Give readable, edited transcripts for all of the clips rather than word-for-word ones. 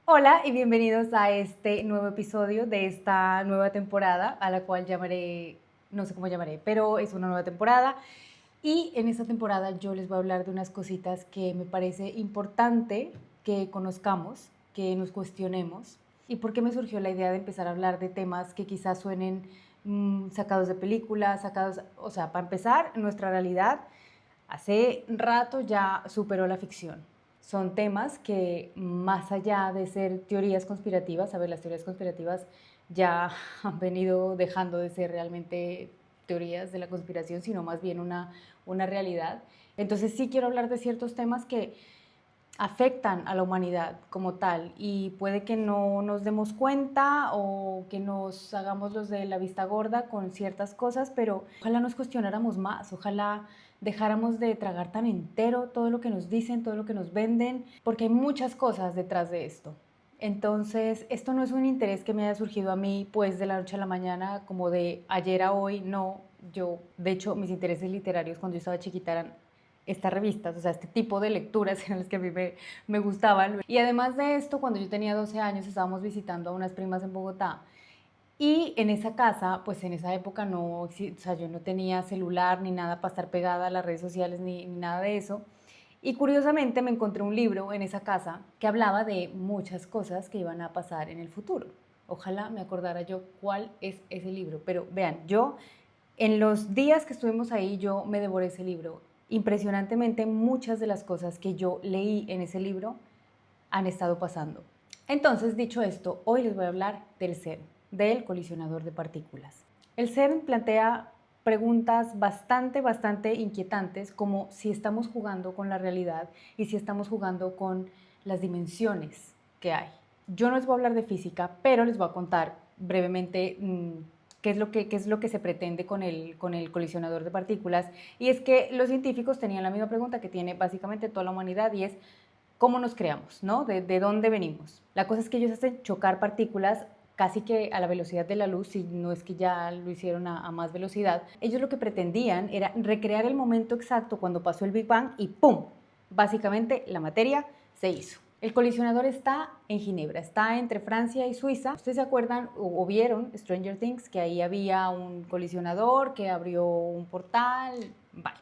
Hola y bienvenidos a este nuevo episodio de esta nueva temporada, a la cual llamaré, no sé cómo llamaré, pero es una nueva temporada. Y en esta temporada yo les voy a hablar de unas cositas que me parece importante que conozcamos, que nos cuestionemos. ¿Y por qué me surgió la idea de empezar a hablar de temas que quizás suenen sacados de películas, sacados, o sea, para empezar, nuestra realidad hace rato ya superó la ficción. Son temas que más allá de ser teorías conspirativas, a ver, las teorías conspirativas ya han venido dejando de ser realmente teorías de la conspiración, sino más bien una realidad. Entonces sí quiero hablar de ciertos temas que afectan a la humanidad como tal y puede que no nos demos cuenta o que nos hagamos los de la vista gorda con ciertas cosas, pero ojalá nos cuestionáramos más, ojalá dejáramos de tragar tan entero todo lo que nos dicen, todo lo que nos venden, porque hay muchas cosas detrás de esto. Entonces, esto no es un interés que me haya surgido a mí pues de la noche a la mañana, como de ayer a hoy, no. Yo, de hecho, mis intereses literarios cuando yo estaba chiquita eran estas revistas, o sea, este tipo de lecturas eran las que a mí me gustaban. Y además de esto, cuando yo tenía 12 años estábamos visitando a unas primas en Bogotá y en esa casa, pues en esa época no, o sea, yo no tenía celular ni nada para estar pegada a las redes sociales ni nada de eso. Y curiosamente me encontré un libro en esa casa que hablaba de muchas cosas que iban a pasar en el futuro. Ojalá me acordara yo cuál es ese libro. Pero vean, yo en los días que estuvimos ahí, yo me devoré ese libro. Impresionantemente, muchas de las cosas que yo leí en ese libro han estado pasando. Entonces, dicho esto, hoy les voy a hablar del CERN, del colisionador de partículas. El CERN plantea preguntas bastante inquietantes, como si estamos jugando con la realidad y si estamos jugando con las dimensiones que hay. Yo no les voy a hablar de física, pero les voy a contar brevemente qué es lo que se pretende con el colisionador de partículas. Y es que los científicos tenían la misma pregunta que tiene básicamente toda la humanidad y es cómo nos creamos, ¿no? De dónde venimos. La cosa es que ellos hacen chocar partículas casi que a la velocidad de la luz, si no es que ya lo hicieron a más velocidad. Ellos lo que pretendían era recrear el momento exacto cuando pasó el Big Bang y ¡pum! Básicamente la materia se hizo. El colisionador está en Ginebra, está entre Francia y Suiza. ¿Ustedes se acuerdan o vieron Stranger Things? Que ahí había un colisionador que abrió un portal. Vale.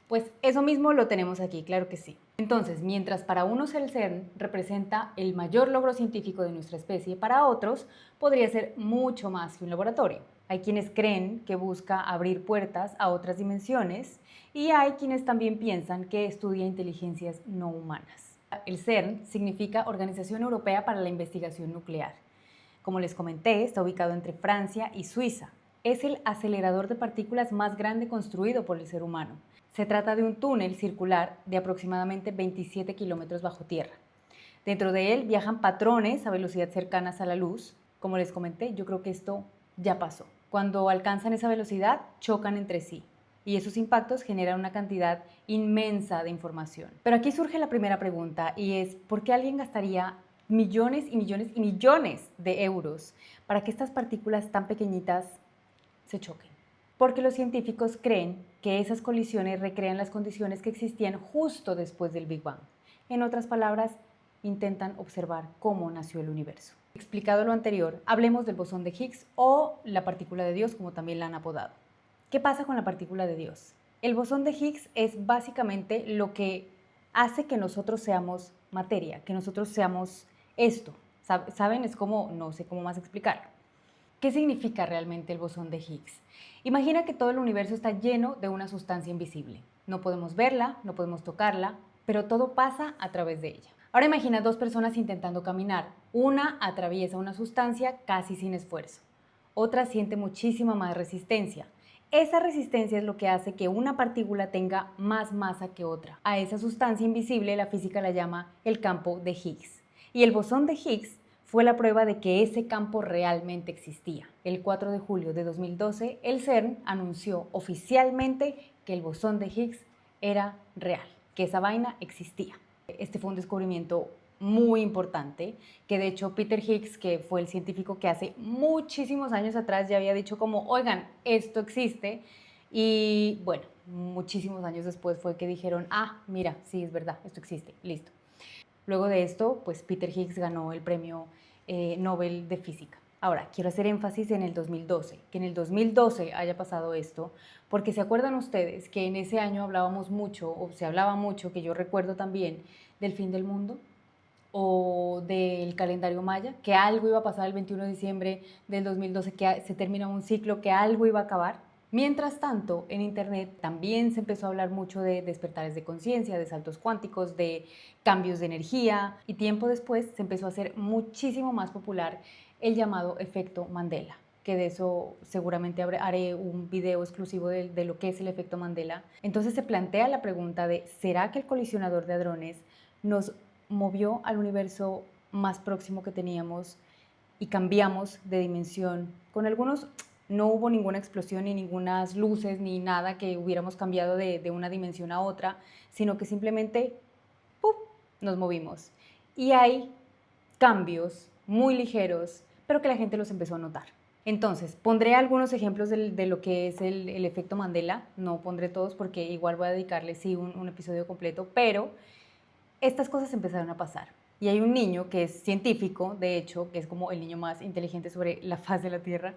Pues eso mismo lo tenemos aquí, claro que sí. Entonces, mientras para unos el CERN representa el mayor logro científico de nuestra especie, para otros podría ser mucho más que un laboratorio. Hay quienes creen que busca abrir puertas a otras dimensiones y hay quienes también piensan que estudia inteligencias no humanas. El CERN significa Organización Europea para la Investigación Nuclear. Como les comenté, está ubicado entre Francia y Suiza. Es el acelerador de partículas más grande construido por el ser humano. Se trata de un túnel circular de aproximadamente 27 kilómetros bajo tierra. Dentro de él viajan patrones a velocidad cercanas a la luz. Como les comenté, yo creo que esto ya pasó. Cuando alcanzan esa velocidad, chocan entre sí y esos impactos generan una cantidad inmensa de información. Pero aquí surge la primera pregunta y es, ¿por qué alguien gastaría millones y millones y millones de euros para que estas partículas tan pequeñitas se choquen? Porque los científicos creen que esas colisiones recrean las condiciones que existían justo después del Big Bang. En otras palabras, intentan observar cómo nació el universo. Explicado lo anterior, hablemos del bosón de Higgs o la partícula de Dios, como también la han apodado. ¿Qué pasa con la partícula de Dios? El bosón de Higgs es básicamente lo que hace que nosotros seamos materia, que nosotros seamos esto. ¿Saben? Es como, no sé cómo más explicarlo. ¿Qué significa realmente el bosón de Higgs? Imagina que todo el universo está lleno de una sustancia invisible. No podemos verla, no podemos tocarla, pero todo pasa a través de ella. Ahora imagina dos personas intentando caminar. Una atraviesa una sustancia casi sin esfuerzo. Otra siente muchísima más resistencia. Esa resistencia es lo que hace que una partícula tenga más masa que otra. A esa sustancia invisible la física la llama el campo de Higgs. Y el bosón de Higgs fue la prueba de que ese campo realmente existía. El 4 de julio de 2012, el CERN anunció oficialmente que el bosón de Higgs era real, que esa vaina existía. Este fue un descubrimiento muy importante, que de hecho Peter Higgs, que fue el científico que hace muchísimos años atrás ya había dicho como, oigan, esto existe, y muchísimos años después fue que dijeron, ah, mira, sí, es verdad, esto existe, listo. Luego de esto, pues Peter Higgs ganó el premio Nobel de Física. Ahora, quiero hacer énfasis en el 2012, que en el 2012 haya pasado esto, porque se acuerdan ustedes que en ese año hablábamos mucho, o se hablaba mucho, que yo recuerdo también, del fin del mundo o del calendario maya, que algo iba a pasar el 21 de diciembre del 2012, que se termina un ciclo, que algo iba a acabar. Mientras tanto, en Internet también se empezó a hablar mucho de despertares de conciencia, de saltos cuánticos, de cambios de energía, y tiempo después se empezó a hacer muchísimo más popular el llamado efecto Mandela, que de eso seguramente haré un video exclusivo de lo que es el efecto Mandela. Entonces se plantea la pregunta de, ¿será que el colisionador de hadrones nos movió al universo más próximo que teníamos y cambiamos de dimensión? Con algunos no hubo ninguna explosión, ni ninguna luces, ni nada que hubiéramos cambiado de una dimensión a otra, sino que simplemente ¡pum!, nos movimos. Y hay cambios muy ligeros, pero que la gente los empezó a notar. Entonces, pondré algunos ejemplos de lo que es el efecto Mandela, no pondré todos porque igual voy a dedicarle sí un episodio completo, pero estas cosas empezaron a pasar. Y hay un niño que es científico, de hecho, que es como el niño más inteligente sobre la faz de la Tierra,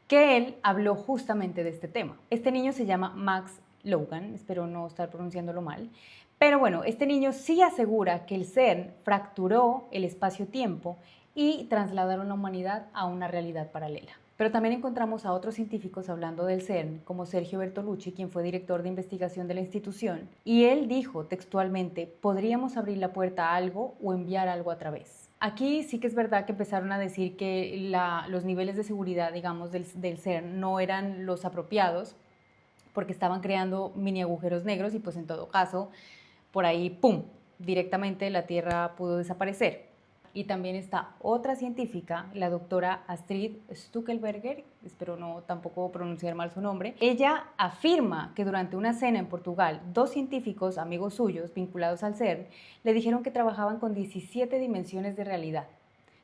que él habló justamente de este tema. Este niño se llama Max Logan, espero no estar pronunciándolo mal, pero bueno, este niño sí asegura que el CERN fracturó el espacio-tiempo y trasladaron la humanidad a una realidad paralela. Pero también encontramos a otros científicos hablando del CERN, como Sergio Bertolucci, quien fue director de investigación de la institución, y él dijo textualmente, podríamos abrir la puerta a algo o enviar algo a través. Aquí sí que es verdad que empezaron a decir que los niveles de seguridad, digamos, del CERN no eran los apropiados, porque estaban creando mini agujeros negros y pues en todo caso, por ahí, ¡pum!, directamente la Tierra pudo desaparecer. Y también está otra científica, la doctora Astrid Stuckelberger, espero no tampoco pronunciar mal su nombre. Ella afirma que durante una cena en Portugal, dos científicos, amigos suyos, vinculados al CERN, le dijeron que trabajaban con 17 dimensiones de realidad.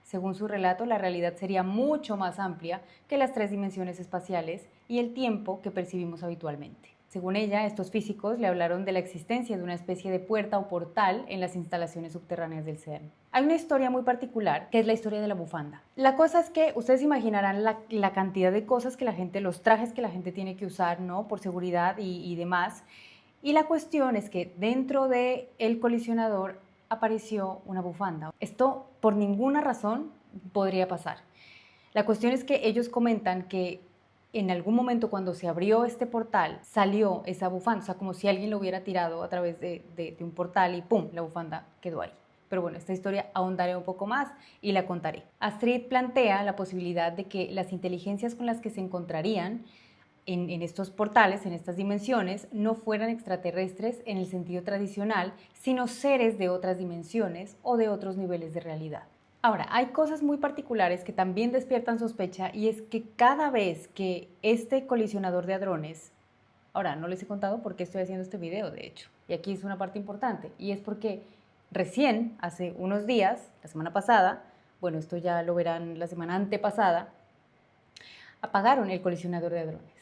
Según su relato, la realidad sería mucho más amplia que las 3 dimensiones espaciales y el tiempo que percibimos habitualmente. Según ella, estos físicos le hablaron de la existencia de una especie de puerta o portal en las instalaciones subterráneas del CERN. Hay una historia muy particular, que es la historia de la bufanda. La cosa es que ustedes imaginarán la cantidad de cosas que la gente, los trajes que la gente tiene que usar, ¿no?, por seguridad y demás. Y la cuestión es que dentro del colisionador apareció una bufanda. Esto por ninguna razón podría pasar. La cuestión es que ellos comentan que en algún momento cuando se abrió este portal salió esa bufanda, o sea, como si alguien lo hubiera tirado a través de un portal y ¡pum!, la bufanda quedó ahí. Pero bueno, esta historia ahondaré un poco más y la contaré. Astrid plantea la posibilidad de que las inteligencias con las que se encontrarían en estos portales, en estas dimensiones, no fueran extraterrestres en el sentido tradicional, sino seres de otras dimensiones o de otros niveles de realidad. Ahora, hay cosas muy particulares que también despiertan sospecha, y es que cada vez que este colisionador de hadrones, ahora no les he contado por qué estoy haciendo este video, de hecho, y aquí es una parte importante, y es porque recién, hace unos días, la semana pasada, bueno, esto ya lo verán la semana antepasada, apagaron el colisionador de hadrones.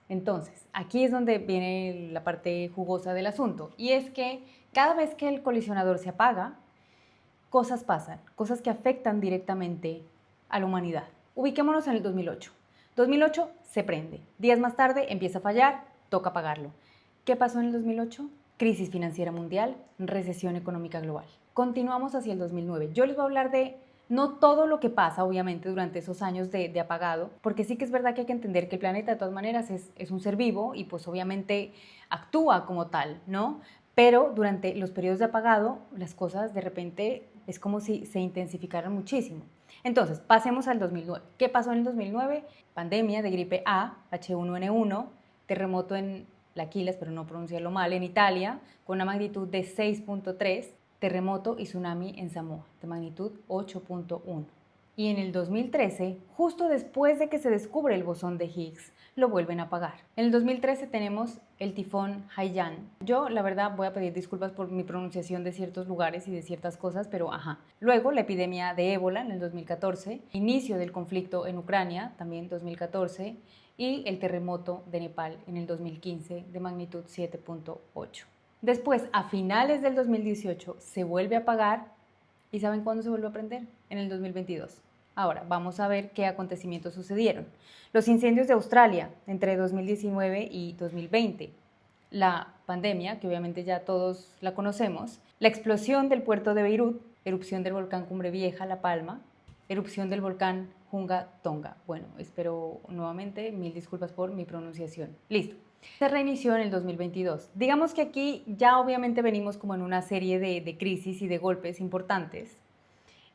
Entonces, aquí es donde viene la parte jugosa del asunto, y es que cada vez que el colisionador se apaga, cosas pasan, cosas que afectan directamente a la humanidad. Ubiquémonos en el 2008. 2008 se prende. Días más tarde empieza a fallar, toca apagarlo. ¿Qué pasó en el 2008? Crisis financiera mundial, recesión económica global. Continuamos hacia el 2009. Yo les voy a hablar de no todo lo que pasa, obviamente, durante esos años de apagado, porque sí que es verdad que hay que entender que el planeta, de todas maneras, es un ser vivo y pues obviamente actúa como tal, ¿no? Pero durante los periodos de apagado, las cosas de repente es como si se intensificaran muchísimo. Entonces, pasemos al 2009. ¿Qué pasó en el 2009? Pandemia de gripe A, H1N1, terremoto en la Aquila, espero no pronunciarlo mal, en Italia, con una magnitud de 6.3, terremoto y tsunami en Samoa, de magnitud 8.1. Y en el 2013, justo después de que se descubre el bosón de Higgs, lo vuelven a apagar. En el 2013 tenemos el tifón Haiyan. Yo, la verdad, voy a pedir disculpas por mi pronunciación de ciertos lugares y de ciertas cosas, pero ajá. Luego, la epidemia de ébola en el 2014, inicio del conflicto en Ucrania, también 2014, y el terremoto de Nepal en el 2015 de magnitud 7.8. Después, a finales del 2018, se vuelve a apagar ¿Y saben cuándo se volvió a prender? En el 2022. Ahora, vamos a ver qué acontecimientos sucedieron. Los incendios de Australia entre 2019 y 2020. La pandemia, que obviamente ya todos la conocemos. La explosión del puerto de Beirut, erupción del volcán Cumbre Vieja, La Palma, erupción del volcán Hunga Tonga. Bueno, espero nuevamente, mil disculpas por mi pronunciación. Listo. Se reinició en el 2022. Digamos que aquí ya obviamente venimos como en una serie de crisis y de golpes importantes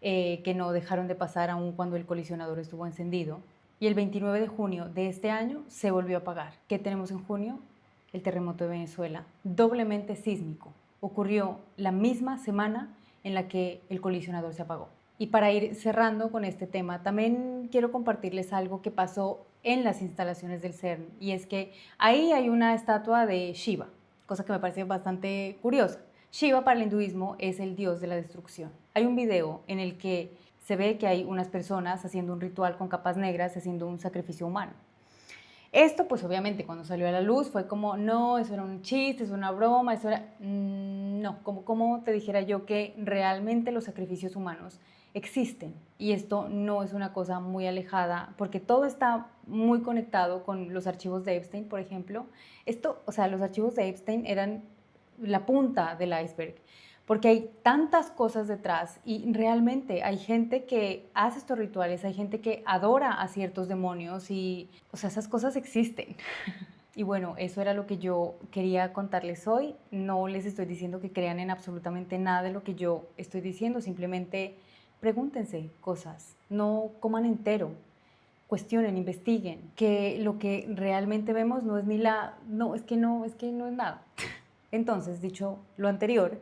que no dejaron de pasar aún cuando el colisionador estuvo encendido. Y el 29 de junio de este año se volvió a apagar. ¿Qué tenemos en junio? El terremoto de Venezuela, doblemente sísmico. Ocurrió la misma semana en la que el colisionador se apagó. Y para ir cerrando con este tema, también quiero compartirles algo que pasó en las instalaciones del CERN, y es que ahí hay una estatua de Shiva, cosa que me parece bastante curiosa. Shiva para el hinduismo es el dios de la destrucción. Hay un video en el que se ve que hay unas personas haciendo un ritual con capas negras, haciendo un sacrificio humano. Esto, pues obviamente, cuando salió a la luz fue como, no, eso era un chiste, es una broma, eso era... no, como te dijera yo que realmente los sacrificios humanos existen, y esto no es una cosa muy alejada, porque todo está muy conectado con los archivos de Epstein, por ejemplo. Esto, o sea, los archivos de Epstein eran la punta del iceberg, porque hay tantas cosas detrás y realmente hay gente que hace estos rituales, hay gente que adora a ciertos demonios y, o sea, esas cosas existen. Y bueno, eso era lo que yo quería contarles hoy. No les estoy diciendo que crean en absolutamente nada de lo que yo estoy diciendo, simplemente pregúntense cosas, no coman entero, cuestionen, investiguen, que lo que realmente vemos no es ni la, no, es que no es nada. Entonces, dicho lo anterior,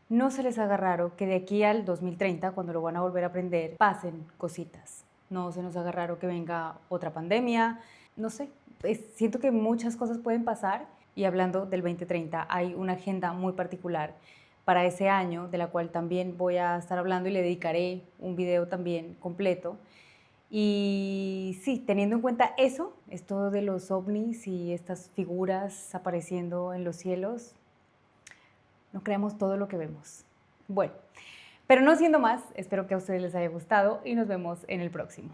no se les haga raro que de aquí al 2030, cuando lo van a volver a aprender, pasen cositas. No se nos haga raro que venga otra pandemia, no sé, siento que muchas cosas pueden pasar, y hablando del 2030 hay una agenda muy particular para ese año, de la cual también voy a estar hablando y le dedicaré un video también completo. Y sí, teniendo en cuenta eso, esto de los ovnis y estas figuras apareciendo en los cielos, no creamos todo lo que vemos. Bueno, pero no siendo más, espero que a ustedes les haya gustado y nos vemos en el próximo.